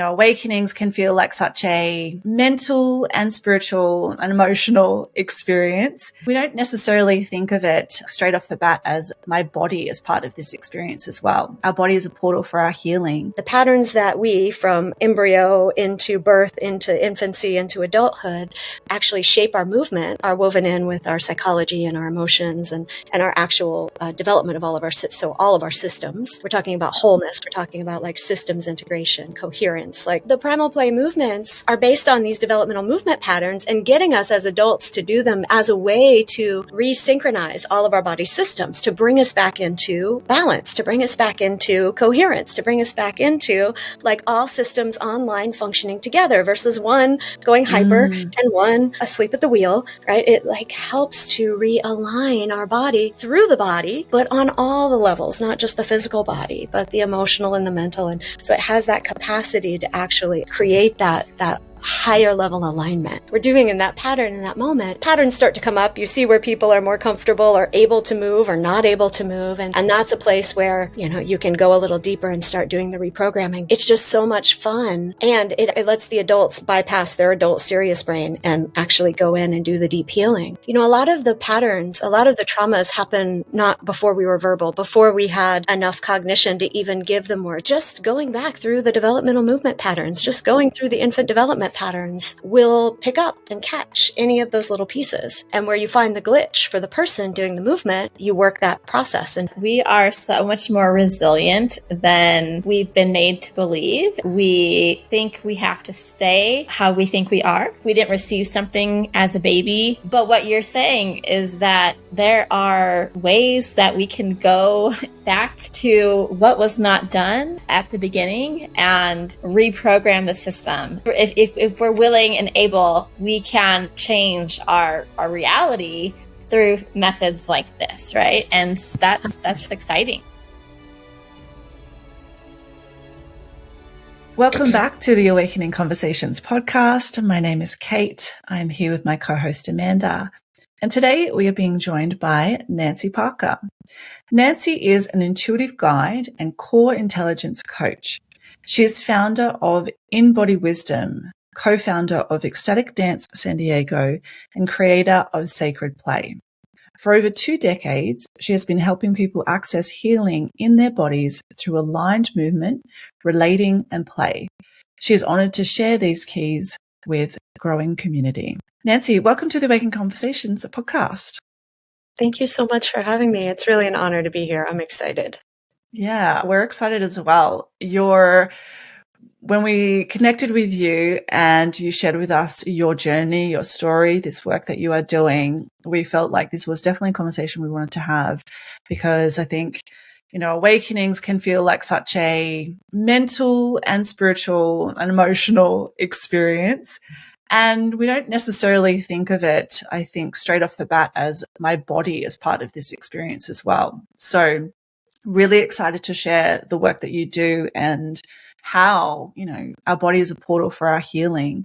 Awakenings can feel like such a mental and spiritual and emotional experience. We don't necessarily think of it straight off the bat as my body as part of this experience as well. Our body is a portal for our healing. The patterns that we, from embryo into birth, into infancy, into adulthood, actually shape our movement, are woven in with our psychology and our emotions and our actual development of all of our systems. We're talking about wholeness. We're talking about like systems integration, coherence. Like the primal play movements are based on these developmental movement patterns and getting us as adults to do them as a way to resynchronize all of our body systems, to bring us back into balance, to bring us back into coherence, to bring us back into like all systems online functioning together versus one going hyper and one asleep at the wheel, right? It like helps to realign our body through the body, but on all the levels, not just the physical body, but the emotional and the mental. And so it has that capacity to actually create that higher level alignment. We're doing in that pattern in that moment. Patterns start to come up. You see where people are more comfortable or able to move or not able to move. And that's a place where, you can go a little deeper and start doing the reprogramming. It's just so much fun. And it lets the adults bypass their adult serious brain and actually go in and do the deep healing. A lot of the patterns, a lot of the traumas happen not before we were verbal, before we had enough cognition to even give them words. Just going back through the developmental movement patterns, just going through the infant development patterns will pick up and catch any of those little pieces. And where you find the glitch for the person doing the movement, you work that process. And we are so much more resilient than we've been made to believe. We think we have to stay how we think we are. We didn't receive something as a baby. But what you're saying is that there are ways that we can go back to what was not done at the beginning and reprogram the system. If we're willing and able, we can change our reality through methods like this, right? And that's exciting. Welcome back to the Awakening Conversations podcast. My name is Kate. I'm here with my co-host Amanda. And today we are being joined by Nancy Parker. Nancy is an intuitive guide and core intelligence coach. She is founder of In Body Wisdom, co-founder of Ecstatic Dance San Diego, and creator of Sacred Play. For over 2 decades, she has been helping people access healing in their bodies through aligned movement, relating, and play. She is honored to share these keys with a growing community. Nancy, welcome to the Awakening Conversations podcast. thank you so much for having me. It's really an honor to be here. I'm excited. Yeah, we're excited as well. When we connected with you and you shared with us your journey, your story, this work that you are doing, we felt like this was definitely a conversation we wanted to have, because I think, awakenings can feel like such a mental and spiritual and emotional experience. And we don't necessarily think of it, I think, straight off the bat as my body as part of this experience as well. So really excited to share the work that you do and how, our body is a portal for our healing.